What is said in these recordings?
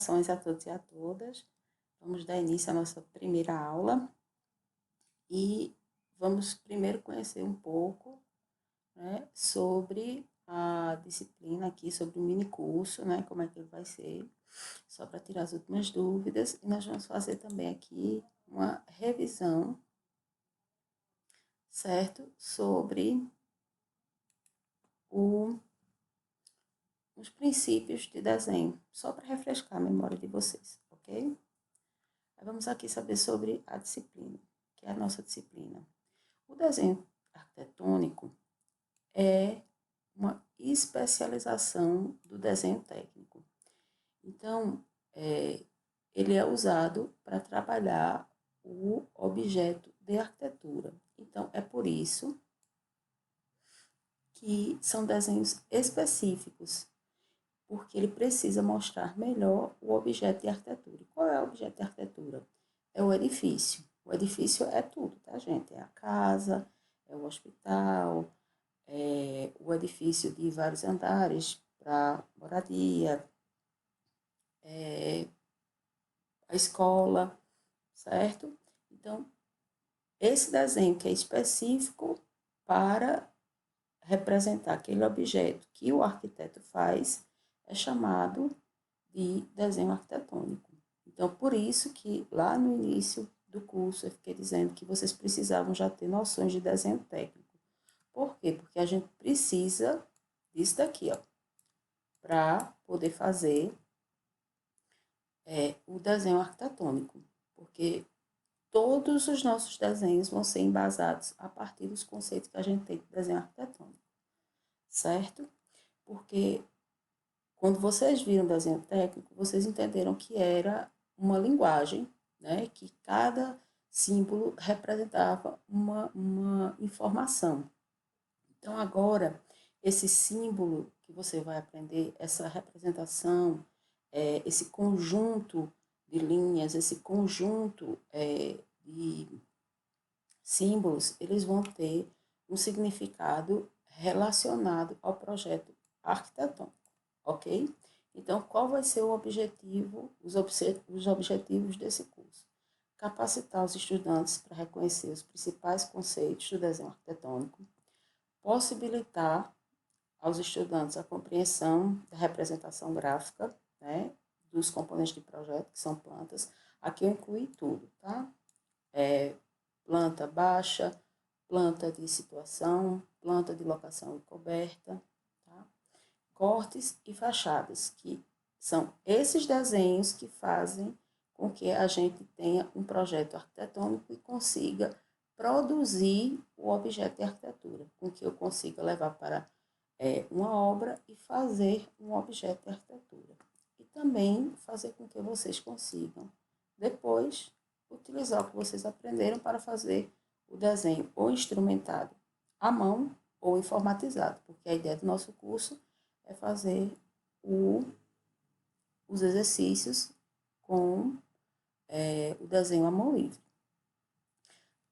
Saudações a todos e a todas. Vamos dar início à nossa primeira aula e vamos primeiro conhecer um pouco, né, sobre a disciplina aqui, sobre o minicurso, né, como é que ele vai ser, só para tirar as últimas dúvidas. E nós vamos fazer também aqui uma revisão, certo, sobre os princípios de desenho, só para refrescar a memória de vocês, ok? Vamos aqui saber sobre a disciplina, que é a nossa disciplina. O desenho arquitetônico é uma especialização do desenho técnico. Então, ele é usado para trabalhar o objeto de arquitetura. Então, é por isso que são desenhos específicos, porque ele precisa mostrar melhor o objeto de arquitetura. E qual é o objeto de arquitetura? É o edifício. O edifício é tudo, tá, gente? É a casa, é o hospital, é o edifício de vários andares para moradia, é a escola, certo? Então, esse desenho que é específico para representar aquele objeto que o arquiteto faz é chamado de desenho arquitetônico. Então, por isso que lá no início do curso eu fiquei dizendo que vocês precisavam já ter noções de desenho técnico. Por quê? Porque a gente precisa disso daqui, ó, para poder fazer o desenho arquitetônico. Porque todos os nossos desenhos vão ser embasados a partir dos conceitos que a gente tem de desenho arquitetônico, certo? Porque quando vocês viram o desenho técnico, vocês entenderam que era uma linguagem, né, que cada símbolo representava uma informação. Então, agora, esse símbolo que você vai aprender, essa representação, esse conjunto de linhas, esse conjunto de símbolos, eles vão ter um significado relacionado ao projeto arquitetônico, ok? Então, qual vai ser o objetivo, os objetivos desse curso? Capacitar os estudantes para reconhecer os principais conceitos do desenho arquitetônico, possibilitar aos estudantes a compreensão da representação gráfica, né, dos componentes de projeto, que são plantas. Aqui eu incluí tudo, tá? Planta baixa, planta de situação, planta de locação e coberta, tá? Cortes e fachadas, que são esses desenhos que fazem com que a gente tenha um projeto arquitetônico e consiga produzir o objeto de arquitetura, com que eu consiga levar para uma obra e fazer um objeto de arquitetura. E também fazer com que vocês consigam, depois, utilizar o que vocês aprenderam para fazer o desenho ou instrumentado à mão ou informatizado, porque a ideia do nosso curso é fazer os exercícios com o desenho à mão livre.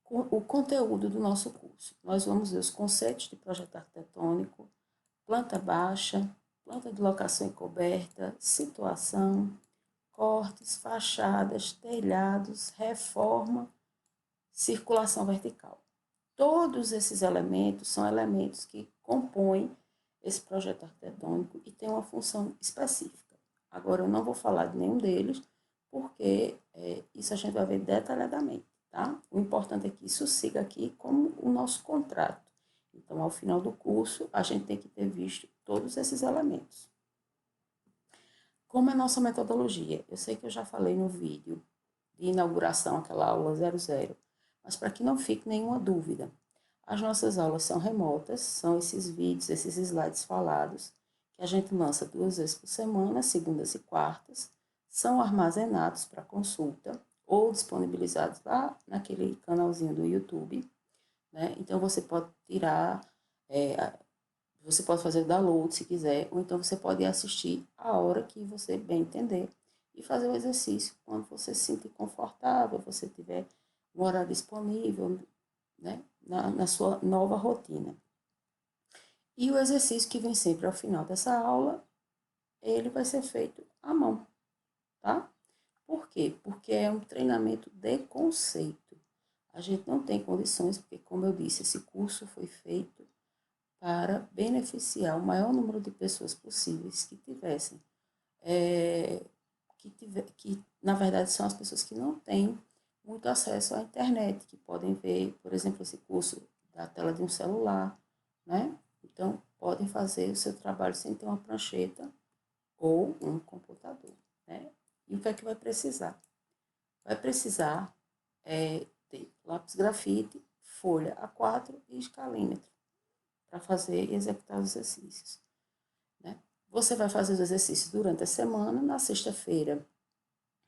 O conteúdo do nosso curso. Nós vamos ver os conceitos de projeto arquitetônico, planta baixa, planta de locação e coberta, situação, cortes, fachadas, telhados, reforma, circulação vertical. Todos esses elementos são elementos que compõem esse projeto arquitetônico e têm uma função específica. Agora, eu não vou falar de nenhum deles, porque isso a gente vai ver detalhadamente, tá? O importante é que isso siga aqui como o nosso contrato. Então, ao final do curso, a gente tem que ter visto todos esses elementos. Como é a nossa metodologia? Eu sei que eu já falei no vídeo de inauguração, aquela aula 00, mas para que não fique nenhuma dúvida, as nossas aulas são remotas, são esses vídeos, esses slides falados, que a gente lança 2 vezes por semana, segundas e quartas, são armazenados para consulta ou disponibilizados lá naquele canalzinho do YouTube, né? Então, você pode tirar, você pode fazer download se quiser, ou então você pode assistir a hora que você bem entender e fazer o exercício quando você se sentir confortável, você tiver um horário disponível, né, na sua nova rotina. E o exercício que vem sempre ao final dessa aula, ele vai ser feito à mão, tá? Por quê? Porque é um treinamento de conceito. A gente não tem condições, porque, como eu disse, esse curso foi feito para beneficiar o maior número de pessoas possíveis que tivessem, que na verdade são as pessoas que não têm muito acesso à internet, que podem ver, por exemplo, esse curso da tela de um celular, né? Então, podem fazer o seu trabalho sem ter uma prancheta ou um computador, né? E o que é que vai precisar? Vai precisar ter lápis grafite, folha A4 e escalímetro para fazer e executar os exercícios, né? Você vai fazer os exercícios durante a semana. Na sexta-feira,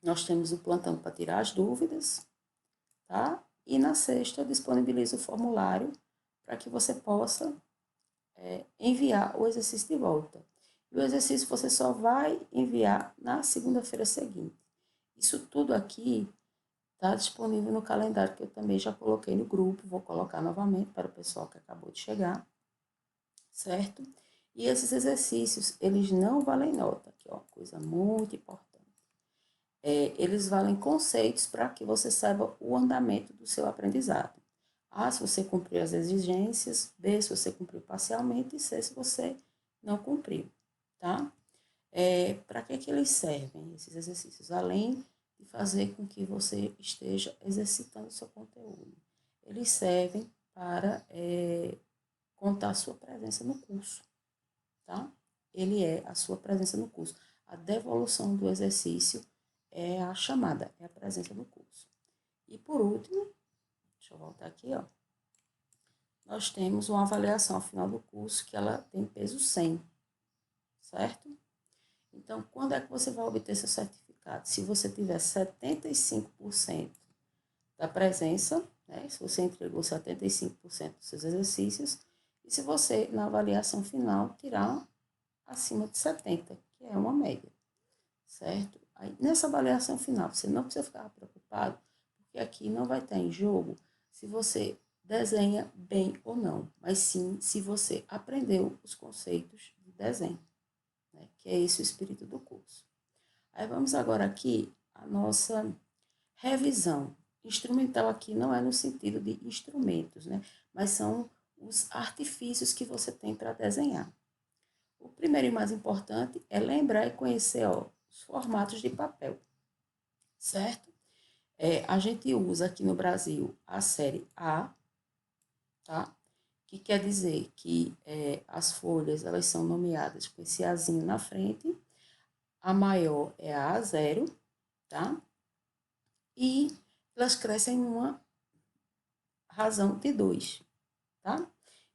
nós temos o plantão para tirar as dúvidas, tá? E na sexta, eu disponibilizo o formulário para que você possa enviar o exercício de volta. E o exercício você só vai enviar na segunda-feira seguinte. Isso tudo aqui está disponível no calendário que eu também já coloquei no grupo, vou colocar novamente para o pessoal que acabou de chegar, certo? E esses exercícios, eles não valem nota, que é uma coisa muito importante. Eles valem conceitos para que você saiba o andamento do seu aprendizado. A, se você cumpriu as exigências, B, se você cumpriu parcialmente, e C, se você não cumpriu, tá? Para que eles servem, esses exercícios? Além de fazer com que você esteja exercitando o seu conteúdo. Eles servem para contar a sua presença no curso, tá? Ele é a sua presença no curso. A devolução do exercício é a chamada, é a presença no curso. E por último, deixa eu voltar aqui, ó. Nós temos uma avaliação ao final do curso que ela tem peso 100, certo? Então, quando é que você vai obter seu certificado? Se você tiver 75% da presença, né? Se você entregou 75% dos seus exercícios, e se você, na avaliação final, tirar acima de 70%, que é uma média, certo? Aí, nessa avaliação final, você não precisa ficar preocupado, porque aqui não vai estar em jogo se você desenha bem ou não, mas sim se você aprendeu os conceitos de desenho, né? Que é esse o espírito do curso. Aí vamos agora aqui a nossa revisão. Instrumental aqui não é no sentido de instrumentos, né? Mas são os artifícios que você tem para desenhar. O primeiro e mais importante é lembrar e conhecer os formatos de papel, certo? A gente usa aqui no Brasil a série A, tá? Que quer dizer que as folhas elas são nomeadas com esse Azinho na frente. A maior é a A0, tá? E elas crescem em uma razão de 2, tá?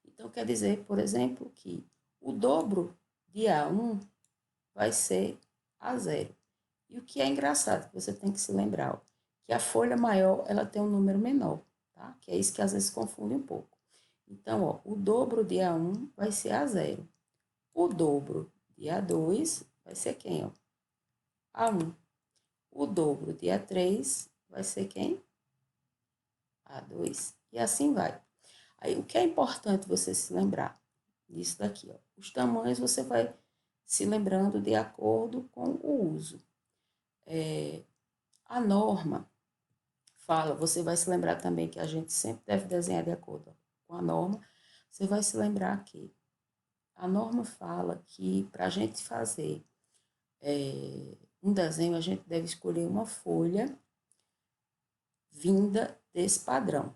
Então, quer dizer, por exemplo, que o dobro de A1 vai ser A0. E o que é engraçado, que você tem que se lembrar, ó, que a folha maior, ela tem um número menor, tá? Que é isso que às vezes confunde um pouco. Então, ó, o dobro de A1 vai ser A0. O dobro de A2 vai ser quem, ó? A1. O dobro de A3 vai ser quem? A2. E assim vai. Aí, o que é importante você se lembrar disso daqui, ó? Os tamanhos você vai se lembrando de acordo com o uso. A norma fala, você vai se lembrar também que a gente sempre deve desenhar de acordo com a norma. Você vai se lembrar que a norma fala que para a gente fazer um desenho, a gente deve escolher uma folha vinda desse padrão,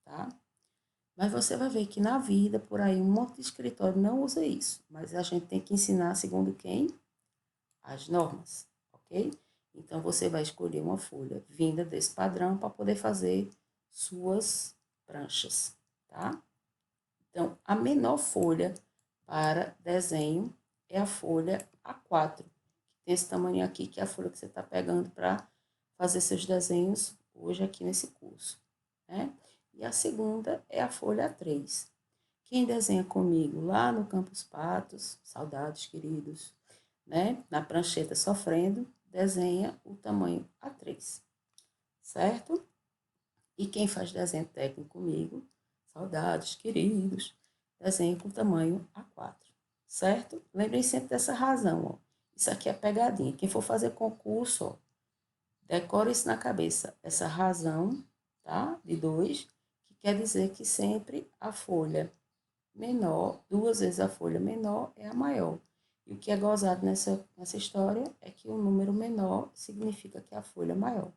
tá? Mas você vai ver que na vida, por aí, um monte de escritório não usa isso. Mas a gente tem que ensinar segundo quem? As normas, ok? Então, você vai escolher uma folha vinda desse padrão para poder fazer suas pranchas, tá? Então, a menor folha para desenho é a folha A4, que tem esse tamanho aqui, que é a folha que você está pegando para fazer seus desenhos hoje aqui nesse curso, né? E a segunda é a folha A3. Quem desenha comigo lá no Campus Patos, saudades queridos, né? Na prancheta sofrendo, desenha o tamanho A3, certo? E quem faz desenho técnico comigo, saudades queridos, desenha com o tamanho A4, certo? Lembrem sempre dessa razão, ó. Isso aqui é pegadinha. Quem for fazer concurso, ó, decore isso na cabeça. Essa razão, tá? De 2, que quer dizer que sempre a folha menor, 2 vezes a folha menor é a maior. E o que é gozado nessa história é que o número menor significa que a folha é maior.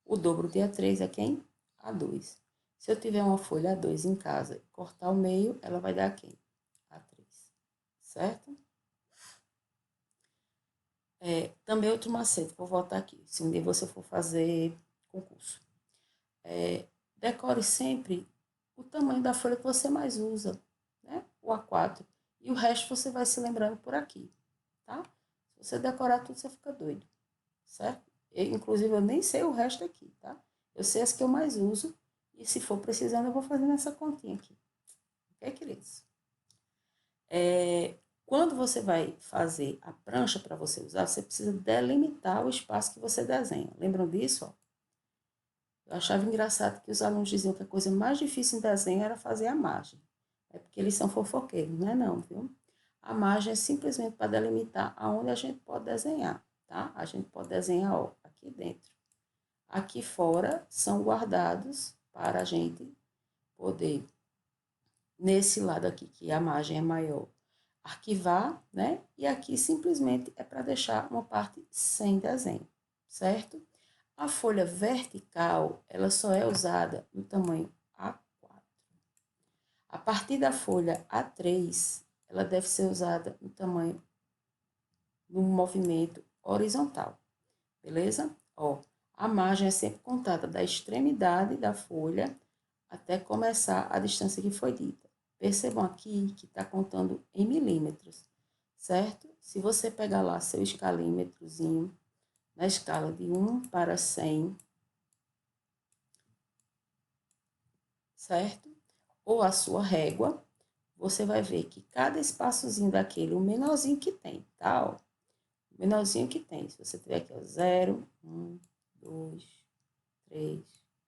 O dobro de A3 é quem? A2. Se eu tiver uma folha A2 em casa e cortar o meio, ela vai dar quem? A3. Certo? Também outro macete, vou voltar aqui, se um dia você for fazer concurso. Decore sempre o tamanho da folha que você mais usa, né? O A4. E o resto você vai se lembrando por aqui, tá? Se você decorar tudo, você fica doido, certo? Inclusive, eu nem sei o resto aqui, tá? Eu sei as que eu mais uso e se for precisando, eu vou fazer nessa continha aqui. Ok, queridos? Quando você vai fazer a prancha para você usar, você precisa delimitar o espaço que você desenha. Lembram disso? Ó? Eu achava engraçado que os alunos diziam que a coisa mais difícil em desenho era fazer a margem. É porque eles são fofoqueiros, não é não, viu? A margem é simplesmente para delimitar aonde a gente pode desenhar, tá? A gente pode desenhar, ó, aqui dentro. Aqui fora são guardados para a gente poder, nesse lado aqui, que a margem é maior, arquivar, né? E aqui simplesmente é para deixar uma parte sem desenho, certo? A folha vertical, ela só é usada no tamanho A4. A partir da folha A3, ela deve ser usada no tamanho, no movimento horizontal, beleza? Ó, a margem é sempre contada da extremidade da folha até começar a distância que foi dita. Percebam aqui que está contando em milímetros, certo? Se você pegar lá seu escalímetrozinho, na escala de 1 para 100, certo? Ou a sua régua, você vai ver que cada espaçozinho daquele, o menorzinho que tem, tá? Ó, o menorzinho que tem. Se você tiver aqui, ó, 0, 1, 2, 3,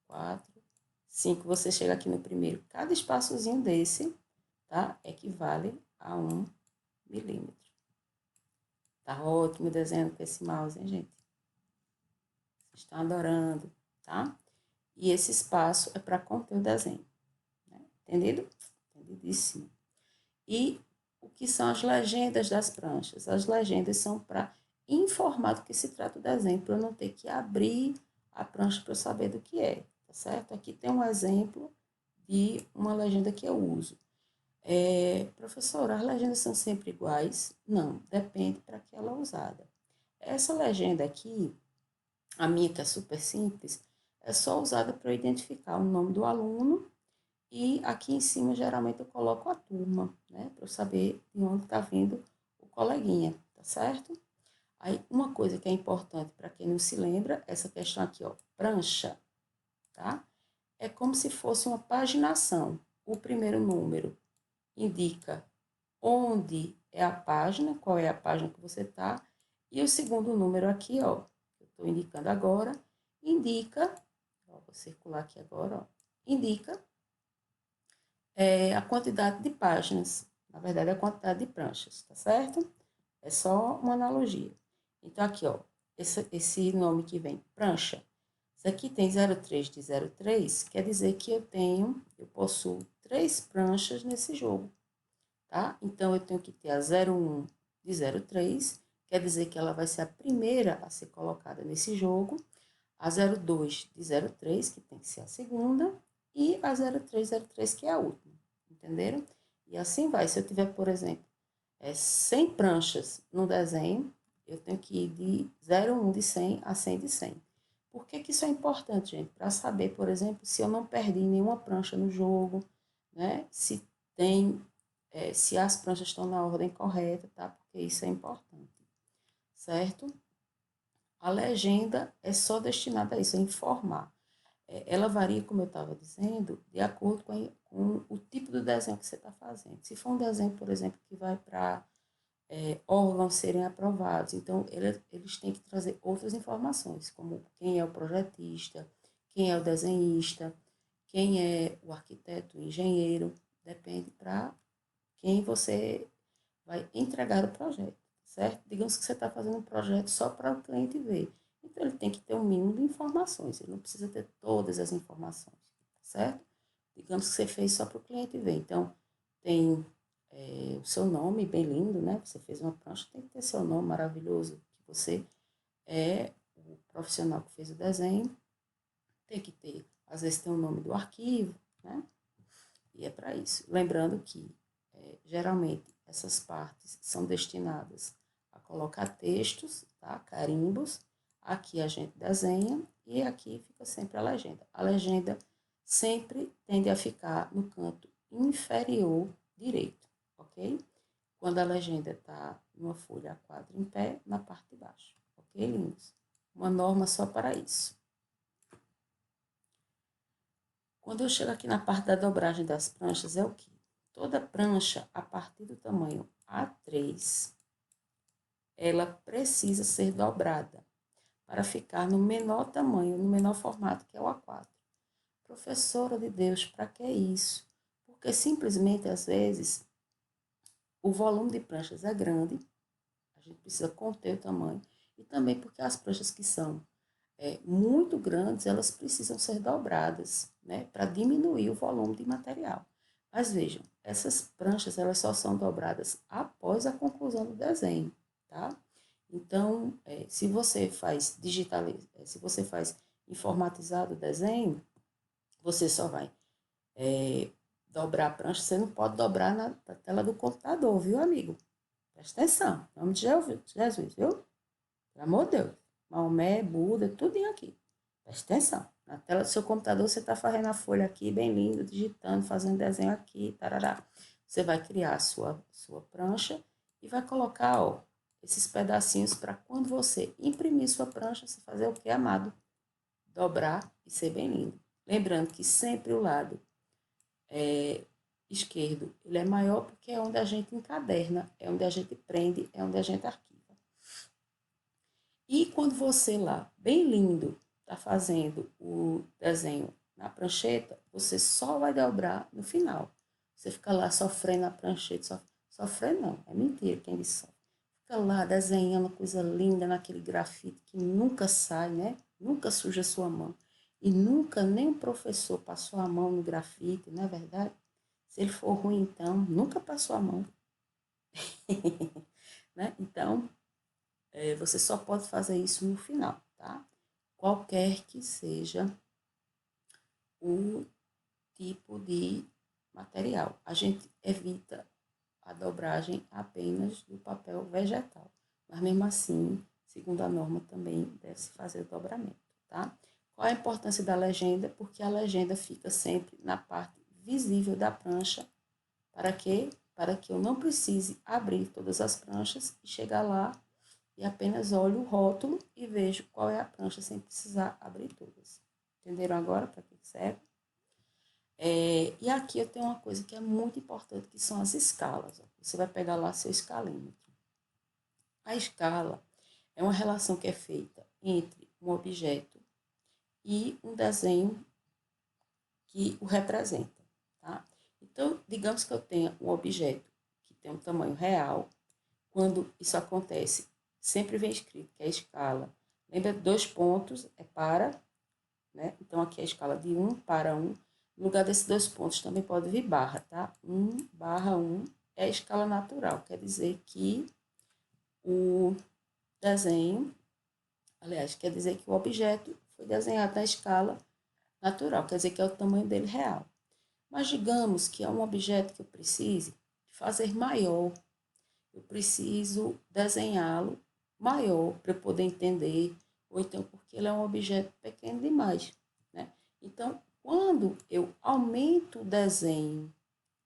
4, 5, você chega aqui no primeiro. Cada espaçozinho desse, tá? Equivale a 1 milímetro. Tá ótimo desenhando com esse mouse, hein, gente? Vocês estão adorando, tá? E esse espaço é para conter o desenho. Né? Entendido? Entendidíssimo. E o que são as legendas das pranchas? As legendas são para informar do que se trata o desenho, para eu não ter que abrir a prancha para eu saber do que é, tá certo? Aqui tem um exemplo de uma legenda que eu uso. Professora, as legendas são sempre iguais? Não, depende para que ela é usada. Essa legenda aqui, a minha que é super simples, é só usada para eu identificar o nome do aluno e aqui em cima geralmente eu coloco a turma, né, para eu saber de onde está vindo o coleguinha, tá certo? Aí uma coisa que é importante para quem não se lembra, essa questão aqui, ó, prancha, tá? É como se fosse uma paginação. O primeiro número indica onde é a página, qual é a página que você está, e o segundo número aqui, ó, que eu estou indicando agora, indica, ó, vou circular aqui agora, ó, indica a quantidade de páginas, na verdade, a quantidade de pranchas, tá certo? É só uma analogia. Então, aqui, ó, esse nome que vem, prancha, isso aqui tem 03 de 03, quer dizer que eu possuo 3 pranchas nesse jogo, tá? Então, eu tenho que ter a 01 de 03, quer dizer que ela vai ser a primeira a ser colocada nesse jogo, a 02 de 03, que tem que ser a segunda, e a 0303, que é a última, entenderam? E assim vai. Se eu tiver, por exemplo, 100 pranchas no desenho, eu tenho que ir de 01 de 100 a 100 de 100. Por que isso é importante, gente? Para saber, por exemplo, se eu não perdi nenhuma prancha no jogo, né? Se as pranchas estão na ordem correta, tá? Porque isso é importante, certo? A legenda é só destinada a isso, a informar. Ela varia, como eu estava dizendo, de acordo com o tipo do desenho que você está fazendo. Se for um desenho, por exemplo, que vai para órgãos serem aprovados, então eles têm que trazer outras informações, como quem é o projetista, quem é o desenhista, quem é o arquiteto, o engenheiro, depende para quem você vai entregar o projeto, certo? Digamos que você está fazendo um projeto só para o cliente ver. Então, ele tem que ter um mínimo de informações, ele não precisa ter todas as informações, certo? Digamos que você fez só para o cliente ver. Então, tem o seu nome bem lindo, né? Você fez uma prancha, tem que ter seu nome maravilhoso, que você é o profissional que fez o desenho, tem que ter, às vezes tem o nome do arquivo, né? E é para isso. Lembrando que, geralmente, essas partes são destinadas a colocar textos, tá? Carimbos. Aqui a gente desenha e aqui fica sempre a legenda. A legenda sempre tende a ficar no canto inferior direito, ok? Quando a legenda está numa folha A4 em pé, na parte de baixo, ok, lindos? Uma norma só para isso. Quando eu chego aqui na parte da dobragem das pranchas, é o quê? Toda prancha, a partir do tamanho A3, ela precisa ser dobrada para ficar no menor tamanho, no menor formato, que é o A4. Professora de Deus, para que isso? Porque simplesmente, às vezes, o volume de pranchas é grande, a gente precisa conter o tamanho, e também porque as pranchas que são muito grandes, elas precisam ser dobradas, né, para diminuir o volume de material. Mas vejam, essas pranchas, elas só são dobradas após a conclusão do desenho, tá? Então, se você faz se você faz informatizado o desenho, você só vai dobrar a prancha, você não pode dobrar na tela do computador, viu, amigo? Presta atenção, em nome de Jesus, viu? Pelo amor de Deus. Maomé, Buda, tudo aqui. Presta atenção. Na tela do seu computador, você está fazendo a folha aqui, bem lindo, digitando, fazendo desenho aqui, tarará. Você vai criar a sua prancha e vai colocar, ó, esses pedacinhos para quando você imprimir sua prancha, você fazer o que, amado? Dobrar e ser bem lindo. Lembrando que sempre o lado esquerdo, ele é maior porque é onde a gente encaderna, é onde a gente prende, é onde a gente arquiva. E quando você lá, bem lindo, está fazendo o desenho na prancheta, você só vai dobrar no final. Você fica lá sofrendo na prancheta, sofrendo não, é mentira quem disse sofre. Fica lá desenhando coisa linda naquele grafite que nunca sai, né? Nunca suja a sua mão. E nunca nem o professor passou a mão no grafite, não é verdade? Se ele for ruim, então, nunca passou a mão. Né? Então, você só pode fazer isso no final, tá? Qualquer que seja o tipo de material. A gente evita a dobragem apenas do papel vegetal, mas mesmo assim, segundo a norma, também deve-se fazer o dobramento, tá? Qual a importância da legenda? Porque a legenda fica sempre na parte visível da prancha, para quê? Para que eu não precise abrir todas as pranchas e chegar lá e apenas olho o rótulo e vejo qual é a prancha sem precisar abrir todas. Entenderam agora para que serve? E aqui eu tenho uma coisa que é muito importante, que são as escalas. Ó. Você vai pegar lá seu escalímetro. A escala é uma relação que é feita entre um objeto e um desenho que o representa. Tá? Então, digamos que eu tenha um objeto que tem um tamanho real. Quando isso acontece, sempre vem escrito que a escala, lembra, 2 pontos é para, né? Então, aqui é a escala de 1 para 1. No lugar desses 2 pontos também pode vir barra, tá? 1/1 é a escala natural, quer dizer que o desenho, aliás, quer dizer que o objeto foi desenhado na escala natural, quer dizer que é o tamanho dele real. Mas digamos que é um objeto que eu precise fazer maior, eu preciso desenhá-lo maior para eu poder entender, ou então porque ele é um objeto pequeno demais, né? Então, quando eu aumento o desenho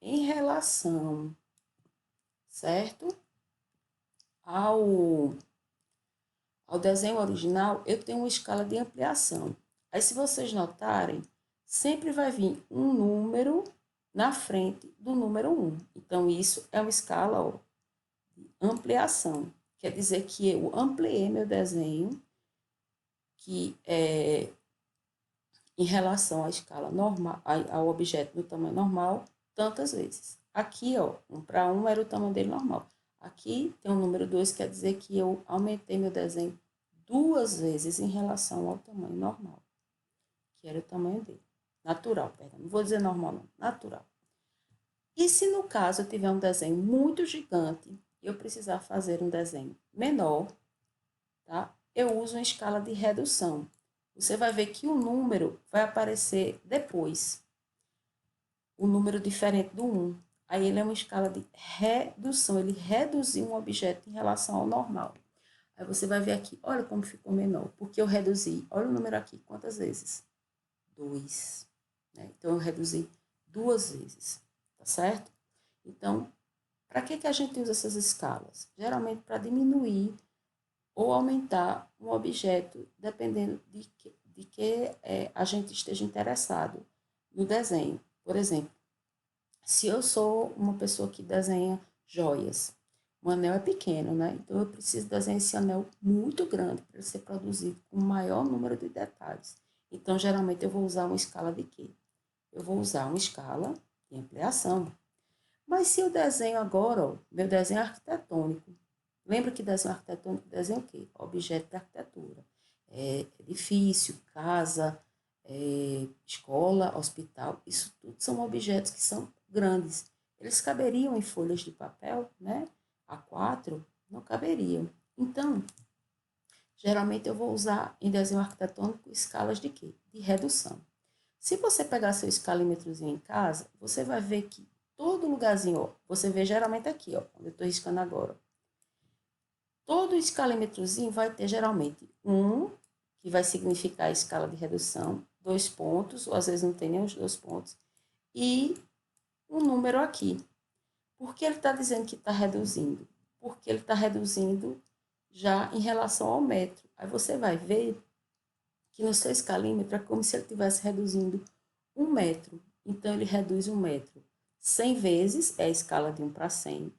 em relação, certo? Ao desenho original, eu tenho uma escala de ampliação. Aí, se vocês notarem, sempre vai vir um número na frente do número 1. Então, isso é uma escala, ó, ampliação. Quer dizer que eu ampliei meu desenho, que é em relação à escala normal, ao objeto do tamanho normal, tantas vezes. Aqui, ó, 1/1 era o tamanho dele normal. Aqui tem o número 2, quer dizer que eu aumentei meu desenho 2 vezes em relação ao tamanho normal, que era o tamanho dele. Natural, perdão. Não vou dizer normal, não. Natural. E se no caso eu tiver um desenho muito gigante e eu precisar fazer um desenho menor, tá? Eu uso uma escala de redução. Você vai ver que o número vai aparecer depois. O número diferente do 1. Aí ele é uma escala de redução. Ele reduziu um objeto em relação ao normal. Aí você vai ver aqui, olha como ficou menor. Porque eu reduzi, olha o número aqui, quantas vezes? 2. Né? Então, eu reduzi 2 vezes, tá certo? Então, para que a gente usa essas escalas? Geralmente para diminuir ou aumentar um objeto, dependendo de que a gente esteja interessado no desenho. Por exemplo, se eu sou uma pessoa que desenha joias, o anel é pequeno, né? Então eu preciso desenhar esse anel muito grande para ele ser produzido com o maior número de detalhes. Então, geralmente, eu vou usar uma escala de quê? Eu vou usar uma escala de ampliação. Mas se eu desenho agora, ó, meu desenho é arquitetônico. Lembra que desenho arquitetônico desenha o quê? Objeto de arquitetura. Edifício, casa, escola, hospital. Isso tudo são objetos que são grandes. Eles caberiam em folhas de papel, né? A4, não caberiam. Então, geralmente eu vou usar em desenho arquitetônico escalas de quê? De redução. Se você pegar seu escalímetrozinho em casa, você vai ver que todo lugarzinho, ó, você vê geralmente aqui, ó, onde eu estou riscando agora. Todo escalímetrozinho vai ter geralmente um, que vai significar a escala de redução, 2 pontos, ou às vezes não tem nem os 2 pontos, e um número aqui. Por que ele está dizendo que está reduzindo? Porque ele está reduzindo já em relação ao metro. Aí você vai ver que no seu escalímetro é como se ele estivesse reduzindo 1 metro. Então, ele reduz 1 metro 100 vezes, é a escala de 1 para 100.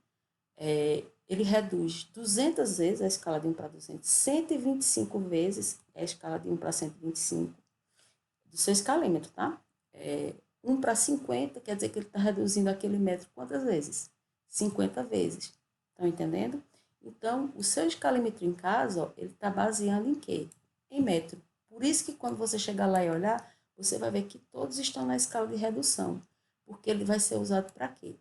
Ele reduz 200 vezes, é a escala de 1 para 200. 125 vezes, é a escala de 1 para 125 do seu escalímetro, tá? 1 para 50 quer dizer que ele está reduzindo aquele metro quantas vezes? 50 vezes. Estão entendendo? Então, o seu escalímetro em casa, ó, ele está baseando em quê? Em metro. Por isso que quando você chegar lá e olhar, você vai ver que todos estão na escala de redução. Porque ele vai ser usado para quê?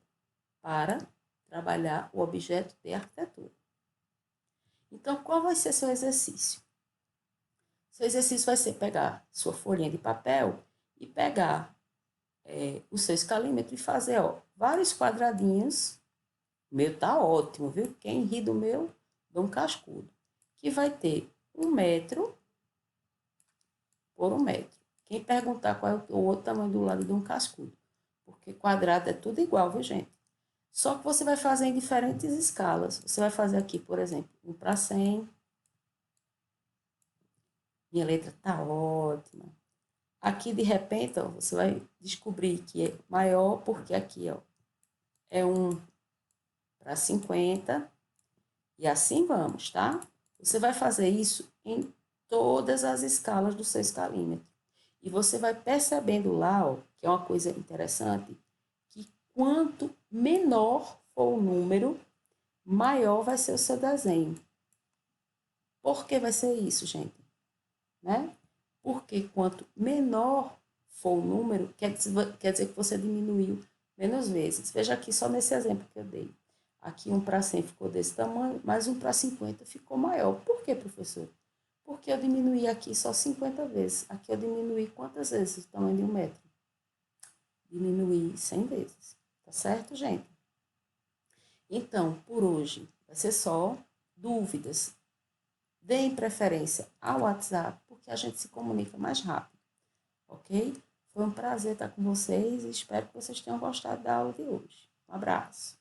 Para trabalhar o objeto de arquitetura. Então, qual vai ser seu exercício? Seu exercício vai ser pegar sua folhinha de papel e pegar o seu escalímetro e fazer vários quadradinhos. O meu tá ótimo, viu? Quem ri do meu, dá um cascudo. Que vai ter 1 metro por 1 metro. Quem perguntar qual é o outro tamanho do lado de um cascudo. Porque quadrado é tudo igual, viu, gente? Só que você vai fazer em diferentes escalas. Você vai fazer aqui, por exemplo, 1 para 100. Minha letra tá ótima. Aqui, de repente, ó, você vai descobrir que é maior, porque aqui ó, é 1 para 50. E assim vamos, tá? Você vai fazer isso em todas as escalas do seu escalímetro. E você vai percebendo lá, ó, que é uma coisa interessante, que quanto menor for o número, maior vai ser o seu desenho. Por que vai ser isso, gente? Né? Porque quanto menor for o número, quer dizer que você diminuiu menos vezes. Veja aqui só nesse exemplo que eu dei. Aqui 1 para 100 ficou desse tamanho, mas 1 para 50 ficou maior. Por que, professor? Porque eu diminuí aqui só 50 vezes. Aqui eu diminuí quantas vezes o tamanho de 1 metro? Diminuí 100 vezes. Tá certo, gente? Então, por hoje, vai ser só dúvidas. Deem preferência ao WhatsApp, porque a gente se comunica mais rápido, ok? Foi um prazer estar com vocês e espero que vocês tenham gostado da aula de hoje. Um abraço.